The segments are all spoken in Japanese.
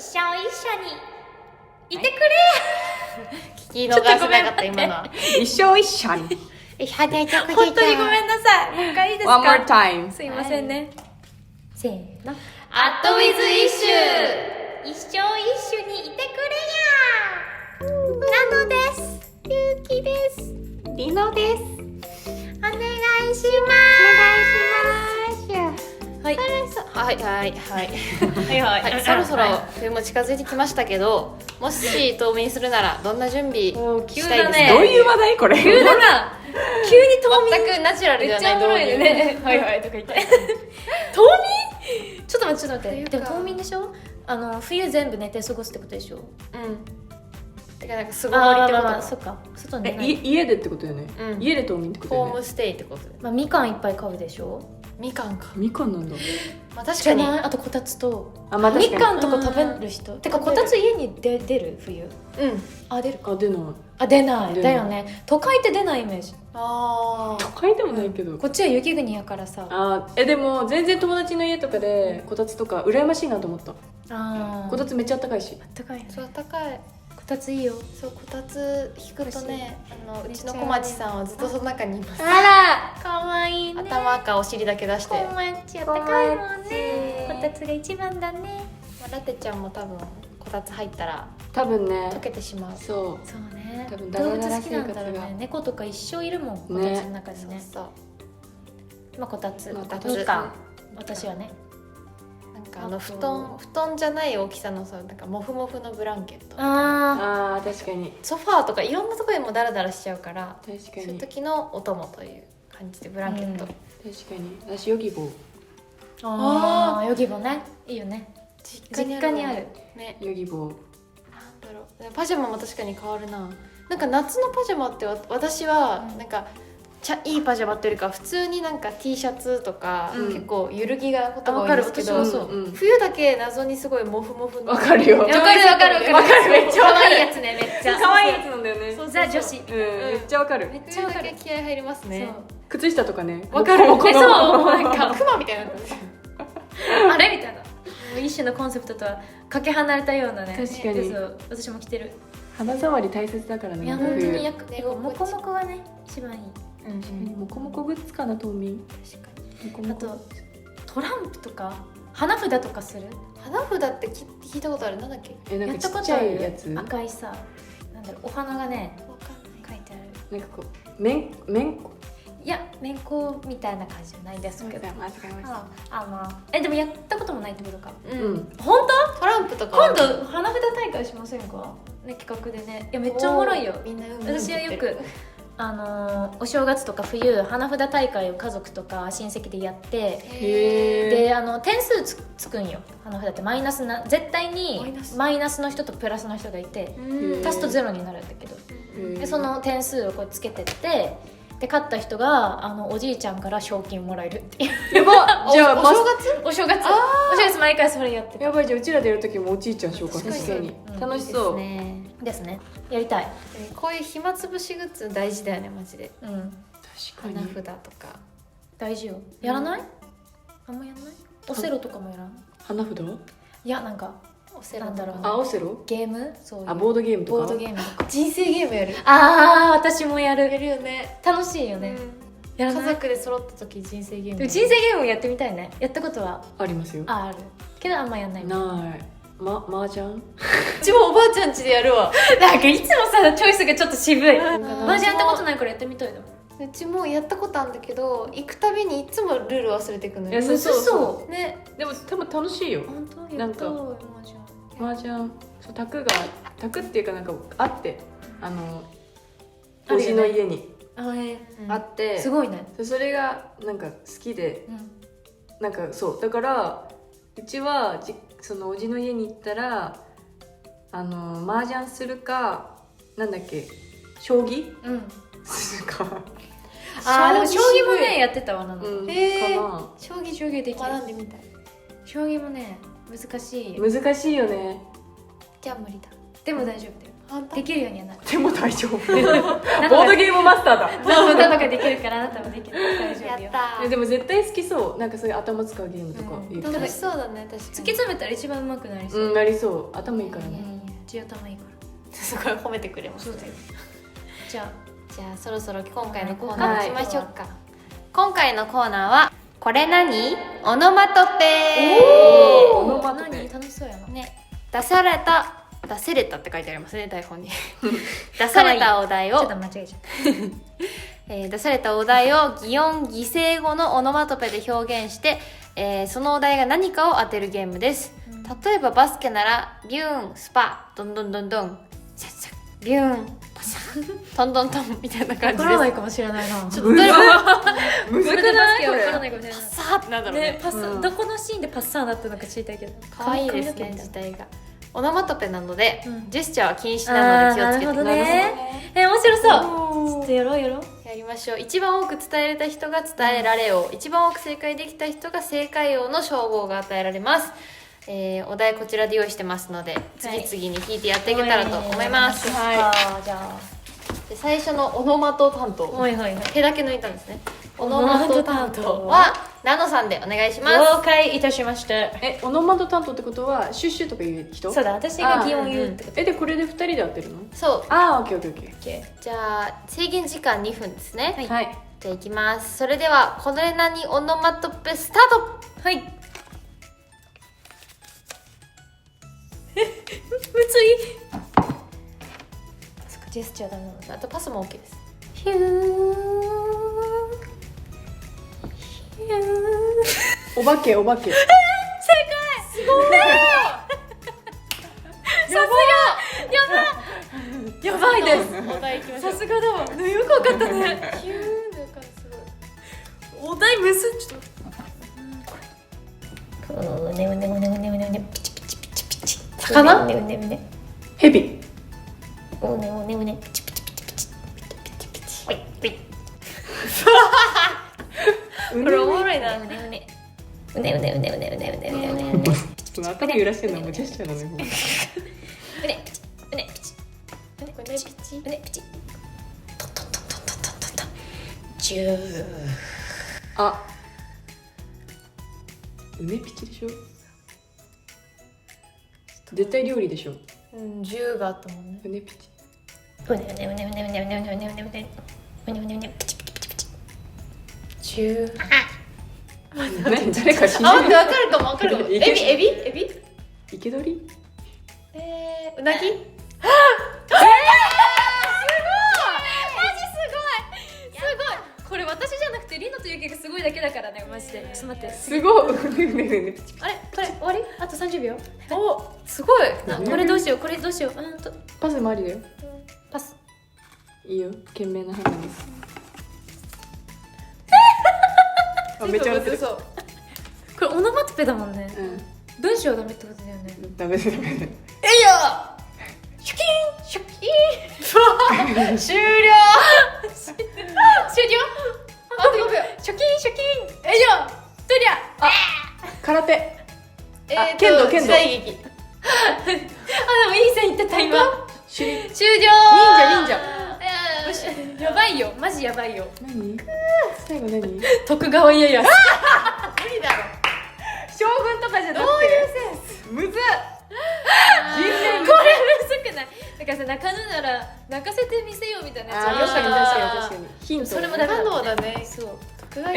緒にいてくれ聞き逃せなかった今のは。一緒一緒に。本当にごめんなさい。もう一回いいですか？ One more time。すいませんね。せーの。アットウィズイッシュ。一緒にいてくれや。なのです。ゆうきです。りのです。お願いします。はいはいはい、そろそろ冬も近づいてきましたけど、もし冬眠するならどんな準備したいですか？どういう話題これ？急だな。急に冬眠。全くナチュラルではないめっちゃおもろいね。はいはいとか言って。冬眠？ちょっと待ってでも冬眠でしょ？冬全部寝て過ごすってことでしょ？うん。てかなんかすごいってことか。そっか。外に出ない。家でってことよね。家で冬眠ってことよね。ホームステイってことで。みかんいっぱい買うでしょ？みかんか。みかんなんだ。まあ確かに。あとこたつと。まあ確かに。みかんとか食べる人。てかこたつ家に出る冬。うん。出るか。出ない。出ないだよね。都会って出ないイメージ。都会でもないけど。こっちは雪国やからさ。でも全然友達の家とかでこたつとか羨ましいなと思った。こたつめっちゃあったかいし。あったかいね。そうあったかい。こたついいよ。そうこたつ引くとね、うちの小町さんはずっとその中にいます。あら、かわいいね。頭かお尻だけ出して。小町あったかいもんね。こたつが一番だね。ラテちゃんも多分こたつ入ったら多分ね溶けてしまう。そうね。多分動物好きなんだろうね。猫とか一生いるもん、こたつの中にね。そうこたつみかん。私はね。布団じゃない大きさのさ、なんかモフモフのブランケット。確かに。ソファーとかいろんなところでもダラダラしちゃうから、確かに。そういう時のお供という感じでブランケット。確かに。私ヨギボー。ヨギボーね、いいよね。実家にあるね。ヨギボー。なんだろう。パジャマも確かに変わるな。なんか夏のパジャマって私はなんか。いいパジャマっていうか普通になんか T シャツとか、結構ゆる着がことが多いんですけど、冬だけ謎にすごいモフモフの。わかるよ。わかるめっちゃ可愛いやつね、めっちゃ可愛いやつなんだよね。ザ女子。めっちゃわかる。めっちゃわかる。気合入りますね。靴下とかね。わかる。そうなんかクマみたいな。あれみたいな。一種のコンセプトとはかけ離れたようなね。確かに。私も着てる。肌触り大切だからね。いや本当にモコモコがね一番いい。モコモコグッズかな、冬眠。確かに。あとトランプとか花札とかする？花札って聞いたことある。なんだっけ？なんかちっちゃいやつ。赤いさ、なんだろう、お花がね書いてある。なんかこうめんこ。いや、めんこみたいな感じじゃないですけど。間違えました。でもやったこともないってことか。本当？トランプとか。今度花札大会しませんか？ね、企画でね。いやめっちゃおもろいよ。みんな私はよく。お正月とか冬花札大会を家族とか親戚でやって、で点数つくんよ。花札ってマイナスな絶対にマイナスの人とプラスの人がいて、足すとゼロになるんだけど、でその点数をこうつけてって、で勝った人がおじいちゃんから賞金もらえるっていう。やば。じゃあお正月毎回それやってた。やばい。じゃあうちらでやる時もおじいちゃんしようか。確かに楽しそうですね。やりたい。こういう暇つぶしグッズ大事だよね、マジで。確かに。花札とか大事よ。やらない？あんまやらない？オセロとかもやらん？花札？いや、なんかなんだろう。オセロ？ゲーム？そういう。ボードゲームとか。ボードゲームとか。人生ゲームやる。私もやる。やるよね。楽しいよね。家族で揃った時人生ゲーム。人生ゲームやってみたいね。やったことはありますよ。ある。けどあんまやんない。ない。麻雀？うちもおばあちゃん家でやるわ。なんかいつもさチョイスがちょっと渋い。麻雀やったことないからやってみたいの。うちもやったことあるんだけど、行くたびにいつもルール忘れてくのよ。そうね。でも多分楽しいよ。本当？なんか麻雀、そう卓っていうかなんかあっておじの家にあって、すごいね。それがなんか好きで、なんかそうだからうちはそのおじの家に行ったら麻雀するかなんだっけ将棋するか。でも将棋もねやってたわなの。かな。将棋できる。学んでみたい。将棋もね難しいよ。難しいよね。じゃあ無理だ。でも大丈夫だよ。本当できるようにはなる。でも大丈夫ボなんーとかドゲームマスターだなんとかできるからあなたもできる。大丈夫よ。やったでも絶対好きそう。なんかそういう頭使うゲームとか言う楽しそうだね確かに。突き詰めたら一番上手くなりそう。なりそう。頭いいからね。血頭いいから。すごい褒めてくれます。そうだよ。じゃあじゃあそろそろ今回のコーナはいー行きましょうか。今回のコーナーはこれ何オノマトペオノマトペ何楽しそうやな。ね、出せれたって書いてありますね台本に出されたお題をちょっと間違えちゃっ出されたお題を擬音擬声語のオノマトペで表現して、そのお題が何かを当てるゲームです、例えばバスケならビューンスパドンドンドンドンシャッシャッビューンパシャトントントンみたいな感じです。わからないかもしれないな。ちょっと誰かむずくこれでバないこスケわからなれ。いかもしれない。さーってなんだろうねね、パス、どこのシーンでパッサーなったのか知りたいけど。可愛いですね字体が。オノマトペなので、うんジェスチャーは禁止なので気をつけてなるほどください。ね。面白そう。ちょっとやろうやろう。やりましょう。一番多く伝えれた人が伝えられよう、一番多く正解できた人が正解王の称号が与えられます。お題こちらで用意してますので次々に引いてやっていけたらと思います。はい。じゃあ。で最初のオノマト担当、はいはいはい。手だけ抜いたんですね。オオノノマトマト担担当当はナノさんでお願いします。了解いたしました。オノマト担当ってことはシュッシュとか言う人？そうだ、私が擬音言うってこと。でこれで2人でやってるの？そう、ああ、オッケーオッケーオッケじゃあ制限時間2分ですね。ー。はい。じゃあいきます。それではこれ何オノマトペスタート。はい。むずい。そっか、ジェスチャーだもん。あとパスも OK です。ヒュー。ヒュー。お化けお化け。すごい。やばいです。お題いきましょう。さすがだわ。ね、よくわかったね。ヒューンの感すごい。お題むずちょっと。うねうねうねうねうねうねピチピチピチピチ。魚うねうねうね。ヘビ。うねうねうねピチピチピチピチ。ピチピチ。ほいほい。これおもろいな。うねうね。うねうねうねうねうねうねうねうねうね。頭揺らしてるのもジェスチャーなのよ。うねうねピチ。これねピチ。うねピチ。トントントントントントントントン。ジュー。あ。うねピチでしょ。絶対料理でしょ。うん、10があったもんね。うねピチ。うねうねうねうねうねうねうねうねうねうねうねうねうねピチピチピチピチ。10。何誰か死んあ、待って、でわかるかもわかるかも。エビエビエビ？る。生け捕り？うなぎ？これ私じゃなくてリノとユキがすごいだけだからね、マジで。ちょっと待って。すごい。うねうねうねピチ。あれこれ終わり？あと30秒。お、すごい。これどうしよう、これどうしよう。パスもありだよ。パス。いいよ。賢明な判断です。あ、めっちゃ笑ってる。そう。これオノマトペだもんね。うん。文章はダメってことだよね。ダメだダメだ。えいよ。シュキンシュキン。終了。終了？あと5秒。ショキンショキン。えいよ。とりゃ。空手。あ剣道剣道時代劇。あ、でもいい線いってた今。手裏終了。忍者忍者。よし、やばいよ、マジやばいよ。何？最後何？徳川家康。無理だろ。将軍とかじゃなくて。どういうセンス？むずっ。これむずくない？だからさ、泣かぬなら泣かせてみせようみたいなやつあー、確かにあー確かに確かに。ヒント。それもダメ不可能だね。そう。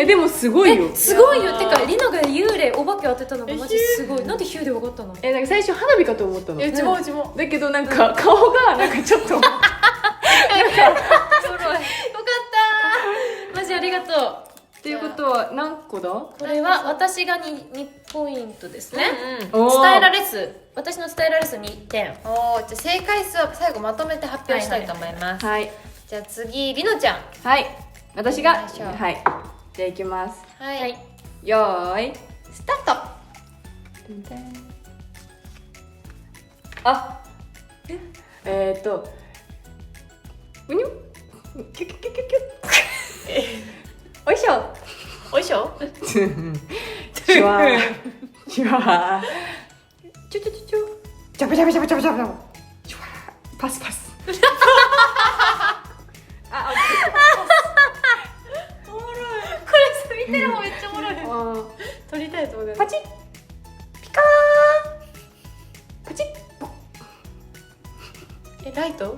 でもすごいよ。すごいよ。てかリナが幽霊お化け当てたのがマジすごい。なんでヒューで分かったの？なんか最初花火かと思ったの。うちもうちも。だけどなんか顔がなんかちょっとよかったマジありがとう。っていうことは何個だ？これは私が 2ポイントですね。うん。おー伝えられ数、私の伝えられ数2点。おー、じゃあ正解数は最後まとめて発表したいと思います。はいじゃあ次りのちゃん。はい。私が行きましょうはい。じゃあ行きます。はい。よーい。スタート。あ。うにょ。キュキュキュキュキュ。おいしょ。おいしょ。シュワー。シュワー。ちょちょちょちょ。ジャブジャブジャブジャブジャブ。シュワー。パスパス。あ、おもろい。これ見てる方めっちゃおもろい。撮りたい動画。パチッピカーパチッライト？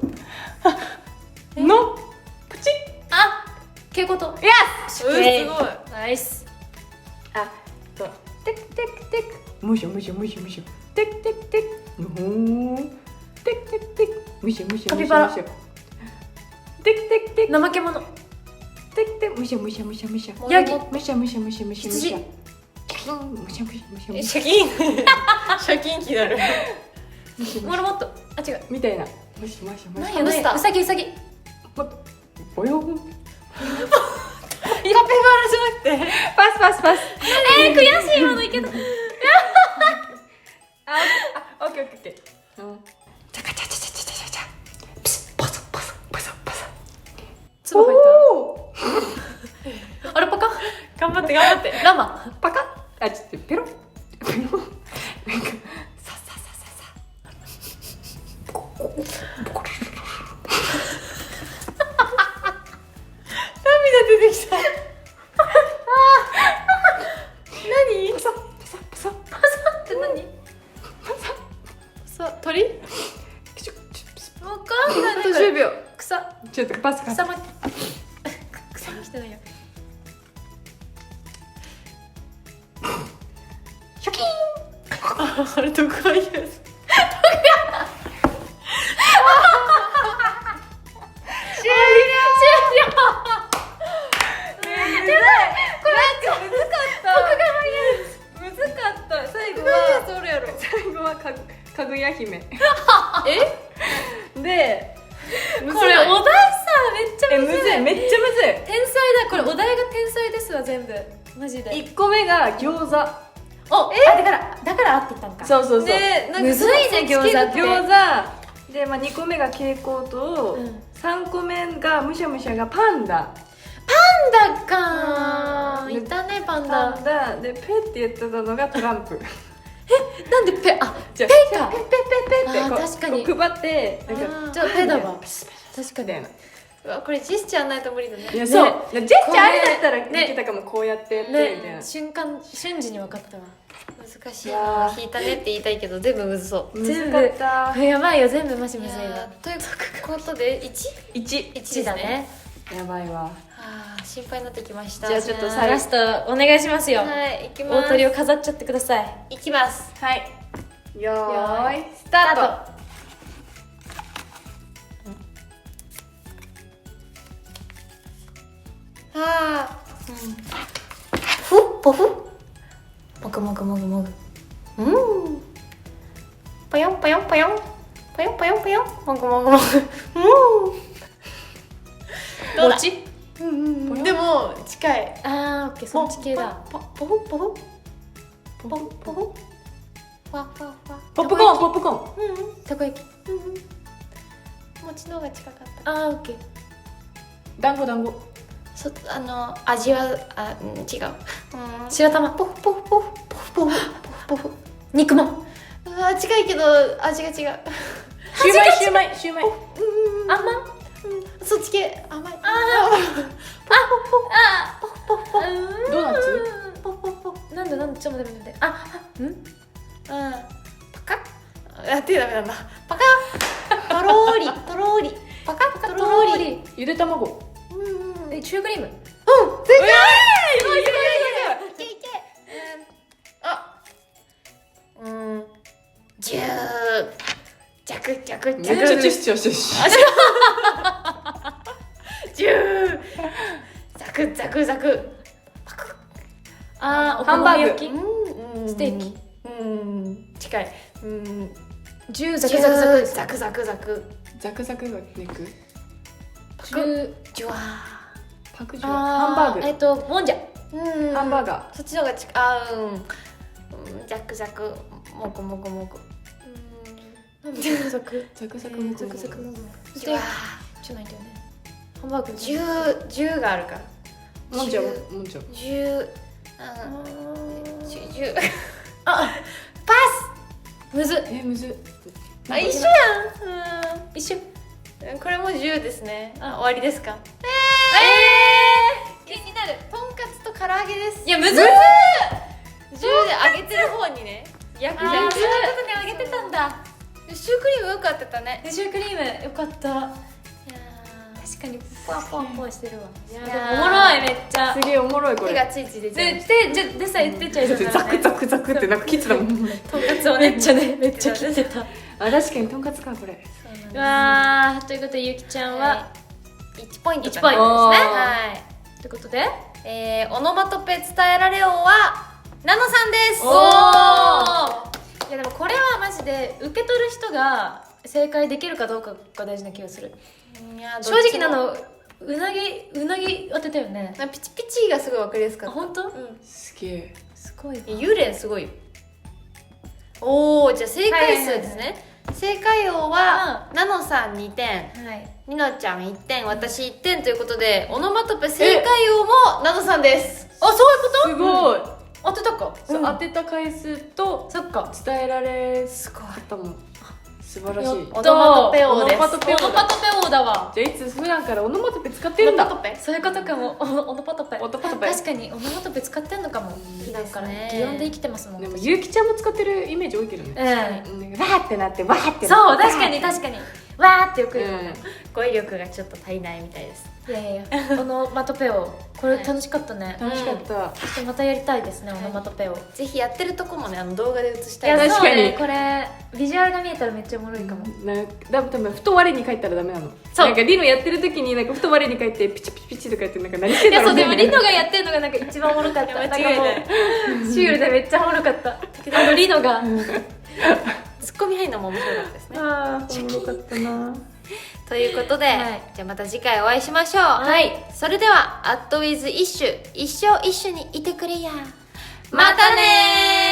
のプチッあ、蛍光灯。イエすごい。ナイス。あ、そうテクテクテクむしゃむしゃむしゃむしゃテクテクテクのほーテクテクテクむしゃむしゃむしゃむしゃテクテクテク怠け者。テクテクむしゃむしゃむしゃむしゃヤギ。むしゃむしゃむしゃむしゃむしゃ羊。むしゃむしゃむしゃむしシャキン。シャキン気なる。ゃモルモット。あ、違う。みたいなむしゃむしゃむしゃ何や何や。ウサギウサギ。もっとボヨンカピバラじゃなくて。パスパスパス悔しい今のいけた。オッケーオッケーオッケーチャカチャチャチャチャチャチャプスパサパサパサパサ粒入っおーた。アルパカ。頑張って頑張って。ラマ。パカッあ、ちょっとペロッペロッなんかささささ涙出てきた。何？パサパサパサパサって何？さ、鳥？ちょわかんない。あと10秒。草。ちょっとパス草ま。草にしてないよ。シャキーンあれどこがいいやつ？かぐや姫え？でこれお題さめっちゃむずい。むずいめっちゃむず天才だ。これお題が天才ですわ全部。マジで。い1個目が餃子お、あだからあって言ったんか。そうそうそうね、なんかむずいね餃子って。餃子で、まあ、2個目が蛍光灯、うん3個目がむしゃむしゃがパンダパンダかうんいたねパンパダ。ンダでペって言ってたのがトランプなんでペか。じゃペかペペペペってあーこう確かにこう配ってなんかじゃあペだわ。パスパス確かに。みたいなうわこれジェスチャーないと無理だね。いやそうジェスチャーあれだったらねいけたかも、こうやってやってみたいねな、瞬時に分かったわ。難しいいやな。ー引いたねって言いたいけど全部むずそう。難かったやばいよ全部マジむずいいやわ。ーということで 1？ 1 1だね。やばいわ。あー心配になってきました。じゃあちょっとラストお願いしますよ。はい行きます。大鳥を飾っちゃってください。行きます。はいよーいススタートあー、ふっぽふもぐもぐもぐもぐぽよんぽよんぽよんぽよんぽよんぽよんもぐもぐもぐどうだ餅？でも近い。あーオッケーそっち系だ。ポポフポフポフポフふわふわふわポップコーンポップコーンたこ焼き。餅の方が近かった。あーオッケー。団子団子味は違う。白玉。ポフポフポフポフポフポフポフ。肉まん。近いけど味が違う。シューマイシューマイシューマイあんまん。そっち系甘い。ドーナツポフポフ。なんだちょっと待って。パカッ。手ダメなんだ。パカッ。とろーりとろーり。パカッとろーり。ゆで卵えシュークリーム。正解。いけいけ。ジュー。ジャクジャクジャク。めっちゃチュッチュチュッシュジュー。ザクザクザク。あーおハンバーグ好み焼き。ステーキ。近い。ジューザジュクザクザク。ーザクザクザク。ザクザクが肉ジュー。ジュワパクジュはハンバーグもんじゃ。ー。ハンバーガそっちの方が近い。ザクザクもぐもぐもぐ。なんでザクザク。ーザクザクもザクザクもぐもぐ。ジュワじゃないんだよね。ハンバーグ。ジューがあるから。もんじゃもんじゃジュー。ジュー。あパむずっ。むずス。あ一緒やん。一緒。これも10ですね。終わりですか？気になる。とんかつと唐揚げです。いやむずっ。 10で揚げてる方にね。焼くあー、そういうじことね、あげてたんだ。ゃん。シュークリームよかったね。シュークリームよかった。いや確かにポワポワポワしてるわ。いやいやーでもおもろいめっちゃ。すげえおもろいこれ。手がついつい出ちゃいまでした。でさ言ってちゃいそうだザクザね。クザクってなんか切ってたもん。とんかつをめっちゃねめっちゃ切ってた。あ、確かにとんかつかこれ。うわー、ということでゆきちゃんは1ポイント1ポイントですね。はい。ということで、オノマトペ伝えられ王はナノさんです。いやでもこれはマジで受け取る人が正解できるかどうかが大事な気がする。いや正直なの、うなぎ当てたよね。ピチピチがすごい分かりやすかった。あ、本当？すげえ。すごいわ。幽霊すごいよ。おお、じゃあ正解数ですね。正解王はナノさん2点、はい。ニノちゃん1点、私1点ということでオノマトペ正解王もナノさんです。あ、そういうこすごい。と？当てたか。そう当てた回数とそっか。伝えられすごかったもん。素晴らしい。やっオノマトペ王です。オノマトペオノパトペ王だわ。じゃあいつ普段からオノマトペ使ってるんだ。オノマトペそういうことかも。オノパトペ。オノパトペ確かにオノマトペ使ってんのかも。普段からいいですね擬音で生きてますもん。でもゆうきちゃんも使ってるイメージ多いけどね。うん。わーってなってわーってなって。そう、確かに確かに。わーってよく言う。語彙力がちょっと足りないみたいです。いやいや、オノマトペをこれ楽しかったね。楽しかった。そしてまたやりたいですね、オノマトペを。ぜひやってるとこもね、動画で映しいや、たいです。確かにそうね、これビジュアルが見えたらめっちゃおもろいかも。多分ふと我に返ったらダメなの。そうなんかリノやってる時になんかふと我に返ってピチピチピチとかやってなんか何してんいや、そう、だろうね。でもリノがやってるのがなんか一番おもろかった。いやなんか間違いないもうシュールでめっちゃおもろかった。リノが。ツッコミ入るのも面白かったですね。ああ、おもろかったな。ということで、はいじゃあまた次回お会いしましょう。はい。それでは、アットウィズイッシュ、一生一緒にいてくれや。またねー。